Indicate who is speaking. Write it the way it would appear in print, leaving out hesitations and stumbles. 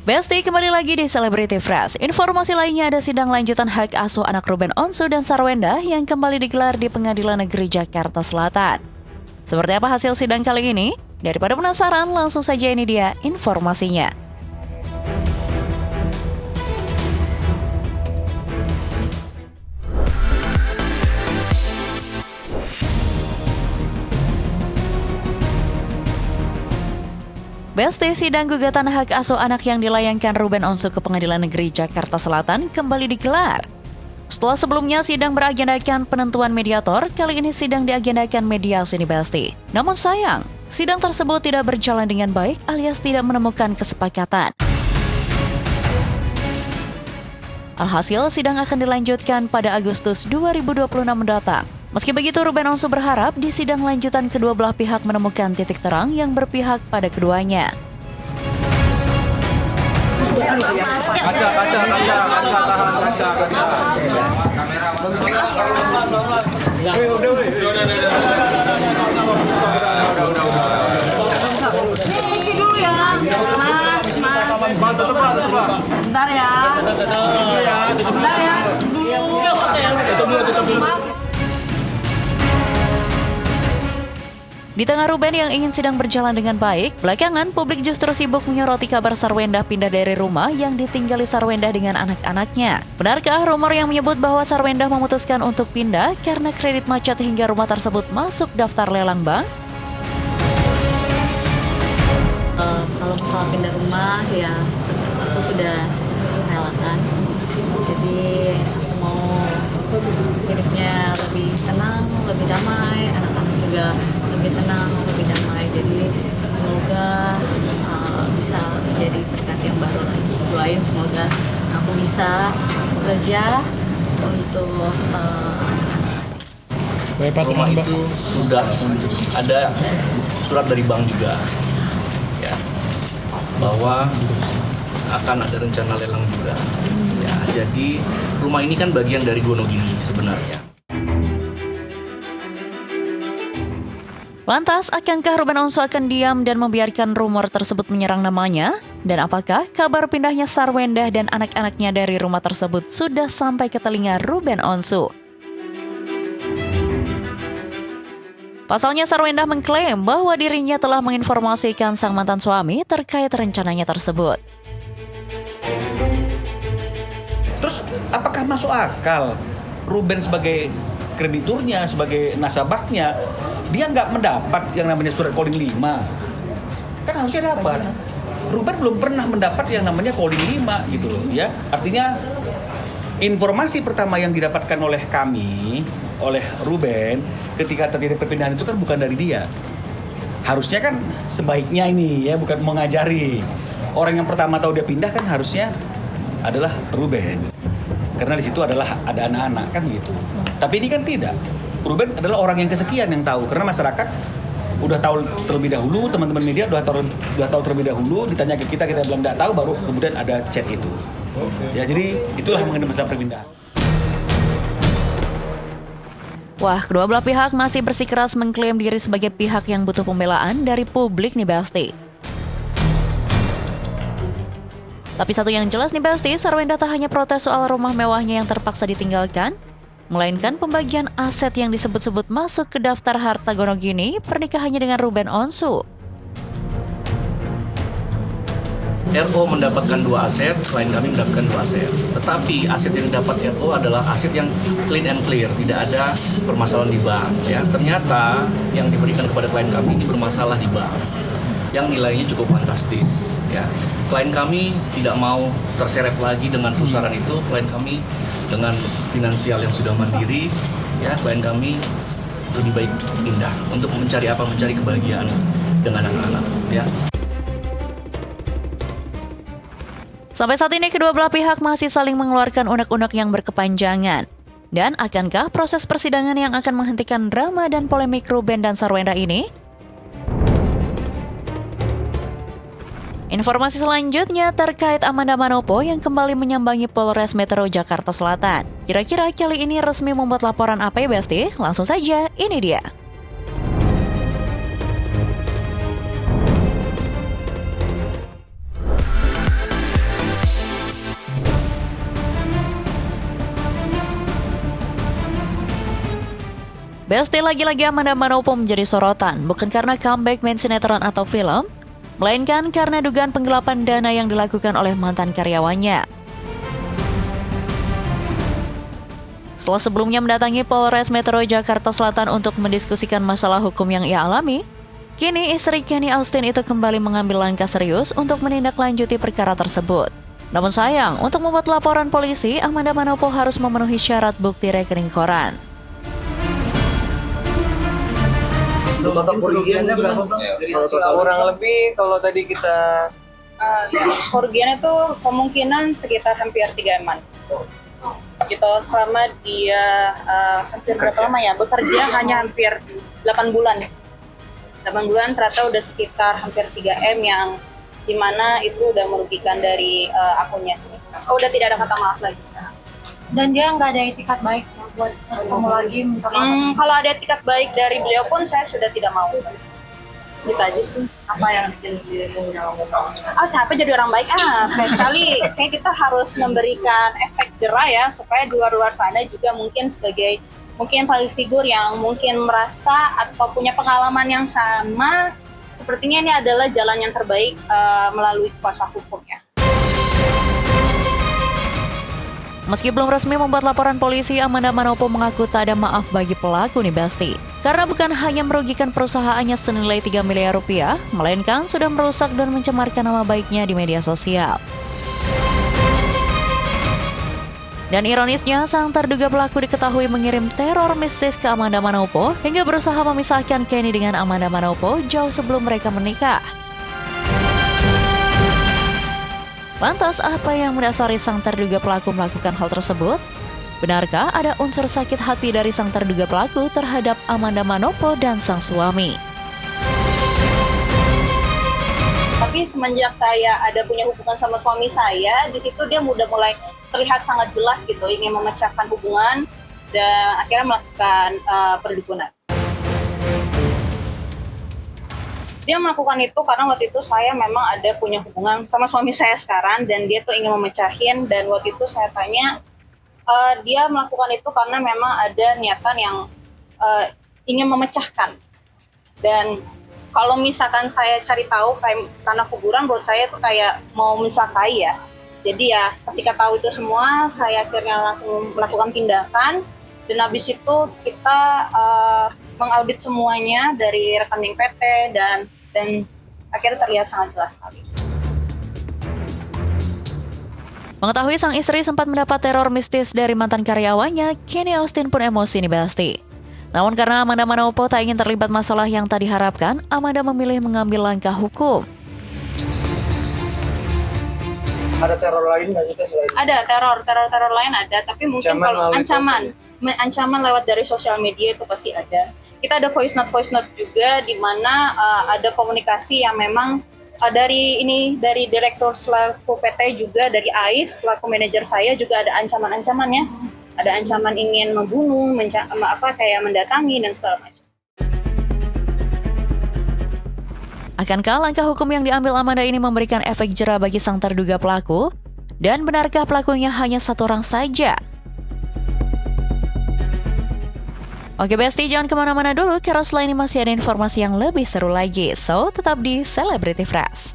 Speaker 1: Besti, kembali lagi di Celebrity Fresh. Informasi lainnya, ada sidang lanjutan hak asuh anak Ruben Onsu dan Sarwenda yang kembali digelar di Pengadilan Negeri Jakarta Selatan. Seperti apa hasil sidang kali ini? Daripada penasaran, langsung saja ini dia informasinya. Besti, sidang gugatan hak asuh anak yang dilayangkan Ruben Onsu ke Pengadilan Negeri Jakarta Selatan kembali digelar. Setelah sebelumnya sidang beragendakan penentuan mediator, kali ini sidang diagendakan mediasi nih Besti. Namun sayang, sidang tersebut tidak berjalan dengan baik alias tidak menemukan kesepakatan. Alhasil, sidang akan dilanjutkan pada Agustus 2026 mendatang. Meski begitu, Ruben Onsu berharap di sidang lanjutan kedua belah pihak menemukan titik terang yang berpihak pada keduanya.
Speaker 2: Isi dulu ya, Mas. Bentar ya. Bentar ya.
Speaker 1: Di tengah Ruben yang ingin sidang berjalan dengan baik, belakangan publik justru sibuk menyoroti kabar Sarwenda pindah dari rumah yang ditinggali Sarwenda dengan anak-anaknya. Benarkah rumor yang menyebut bahwa Sarwenda memutuskan untuk pindah karena kredit macet hingga rumah tersebut masuk daftar lelang bank?
Speaker 2: Kalau masalah pindah rumah ya aku sudah relakan. Jadi aku mau hidupnya lebih tenang, lebih damai, anak-anak juga lebih tenang, lebih damai. Jadi semoga bisa menjadi berkat yang baru lagi. Doain semoga aku bisa bekerja untuk
Speaker 3: rumah itu sudah ada surat dari bank juga ya, bahwa akan ada rencana lelang juga ya. Jadi rumah ini kan bagian dari Gonogini sebenarnya.
Speaker 1: Lantas, akankah Ruben Onsu akan diam dan membiarkan rumor tersebut menyerang namanya? Dan apakah kabar pindahnya Sarwenda dan anak-anaknya dari rumah tersebut sudah sampai ke telinga Ruben Onsu? Pasalnya, Sarwenda mengklaim bahwa dirinya telah menginformasikan sang mantan suami terkait rencananya tersebut.
Speaker 4: Terus apakah masuk akal Ruben sebagai krediturnya, sebagai nasabahnya, dia nggak mendapat yang namanya surat calling 5? Kan harusnya dapat. Ruben belum pernah mendapat yang namanya calling 5 gitu loh ya. Artinya informasi pertama yang didapatkan oleh kami, oleh Ruben ketika terjadi perpindahan itu kan bukan dari dia. Harusnya kan sebaiknya ini ya, bukan mengajari. Orang yang pertama tahu dia pindah kan harusnya adalah Ruben. Karena di situ adalah ada anak-anak kan gitu. Tapi ini kan tidak. Ruben adalah orang yang kesekian yang tahu, karena masyarakat udah tahu terlebih dahulu, teman-teman media udah tahu terlebih dahulu, ditanya ke kita bilang tidak tahu, baru kemudian ada chat itu. Ya, jadi itulah mengenai masalah perpindahan.
Speaker 1: Wah, kedua belah pihak masih bersikeras mengklaim diri sebagai pihak yang butuh pembelaan dari publik nih Besti. Tapi satu yang jelas nih Besti, Sarwenda tak hanya protes soal rumah mewahnya yang terpaksa ditinggalkan, melainkan pembagian aset yang disebut-sebut masuk ke daftar harta Gonogini pernikahannya dengan Ruben Onsu.
Speaker 3: RO mendapatkan 2 aset, klien kami mendapatkan 2 aset. Tetapi aset yang didapat RO adalah aset yang clean and clear, tidak ada permasalahan di bank. Ya, ternyata yang diberikan kepada klien kami ini bermasalah di bank, yang nilainya cukup fantastis. Ya, klien kami tidak mau terseret lagi dengan pusaran itu. Klien kami dengan finansial yang sudah mandiri, ya, klien kami lebih baik pindah untuk mencari apa? Mencari kebahagiaan dengan anak-anak. Ya.
Speaker 1: Sampai saat ini kedua belah pihak masih saling mengeluarkan unek-unek yang berkepanjangan. Dan akankah proses persidangan yang akan menghentikan drama dan polemik Ruben dan Sarwenda ini? Informasi selanjutnya terkait Amanda Manopo yang kembali menyambangi Polres Metro Jakarta Selatan. Kira-kira kali ini resmi membuat laporan apa ya Besti? Langsung saja, ini dia. Besti, lagi-lagi Amanda Manopo menjadi sorotan, bukan karena comeback main sinetron atau film, melainkan karena dugaan penggelapan dana yang dilakukan oleh mantan karyawannya. Setelah sebelumnya mendatangi Polres Metro Jakarta Selatan untuk mendiskusikan masalah hukum yang ia alami, kini istri Kenny Austin itu kembali mengambil langkah serius untuk menindaklanjuti perkara tersebut. Namun sayang, untuk membuat laporan polisi, Amanda Manopo harus memenuhi syarat bukti rekening koran.
Speaker 5: Total kerugiannya berapa, Bang? Kurang lebih kalau tadi kita
Speaker 6: kerugiannya tuh kemungkinan sekitar hampir 3 M-an. Gitu, selama dia hampir berapa lama ya? Bekerja hanya hampir 8 bulan. 8 bulan ternyata udah sekitar hampir 3 M yang dimana itu udah merugikan dari akunnya sih. Udah tidak ada kata maaf lagi sekarang.
Speaker 7: Dan dia nggak ada etikat baik ya buat ketemu lagi minta maaf.
Speaker 6: Kalau ada etikat baik dari beliau pun saya sudah tidak mau. Gitu aja sih. Apa yang bikin dia capek jadi orang baik. Sekali-sekali kayak kita harus memberikan efek jerah ya supaya di luar sana juga mungkin sebagai public figure yang mungkin merasa atau punya pengalaman yang sama, sepertinya ini adalah jalan yang terbaik melalui kuasa hukum ya.
Speaker 1: Meski belum resmi membuat laporan polisi, Amanda Manopo mengaku tak ada maaf bagi pelaku nih Besti. Karena bukan hanya merugikan perusahaannya senilai 3 miliar rupiah, melainkan sudah merusak dan mencemarkan nama baiknya di media sosial. Dan ironisnya, sang terduga pelaku diketahui mengirim teror mistis ke Amanda Manopo hingga berusaha memisahkan Kenny dengan Amanda Manopo jauh sebelum mereka menikah. Lantas, apa yang mendasari sang terduga pelaku melakukan hal tersebut? Benarkah ada unsur sakit hati dari sang terduga pelaku terhadap Amanda Manopo dan sang suami?
Speaker 6: Tapi semenjak saya ada punya hubungan sama suami saya, di situ dia udah mulai terlihat sangat jelas gitu, ingin memecahkan hubungan dan akhirnya melakukan perdukunan. Dia melakukan itu karena waktu itu saya memang ada punya hubungan sama suami saya sekarang dan dia tuh ingin memecahin, dan waktu itu saya tanya dia melakukan itu karena memang ada niatan yang ingin memecahkan. Dan kalau misalkan saya cari tahu kayak tanah kuburan, menurut saya itu kayak mau mencelakai ya. Jadi ya ketika tahu itu semua, saya akhirnya langsung melakukan tindakan. Dan habis itu kita mengaudit semuanya dari rekening PT dan akhirnya terlihat sangat jelas sekali.
Speaker 1: Mengetahui sang istri sempat mendapat teror mistis dari mantan karyawannya, Kenny Austin pun emosi nih Besti. Namun karena Amanda Manopo tak ingin terlibat masalah yang tak diharapkan, Amanda memilih mengambil langkah hukum.
Speaker 5: ada teror lain nggak sih selain?
Speaker 6: Ada teror lain ada, tapi mungkin kalau ancaman lewat dari sosial media itu pasti ada. Kita ada voice note juga di mana ada komunikasi yang memang dari direktur selaku PT juga dari AIS selaku manajer saya juga ada ancaman-ancamannya. Ada ancaman ingin membunuh, kayak mendatangi dan segala macam.
Speaker 1: Akankah langkah hukum yang diambil Amanda ini memberikan efek jera bagi sang terduga pelaku? Dan benarkah pelakunya hanya satu orang saja? Oke Besti, jangan kemana-mana dulu, karena setelah ini masih ada informasi yang lebih seru lagi. So, tetap di Celebrity Fresh.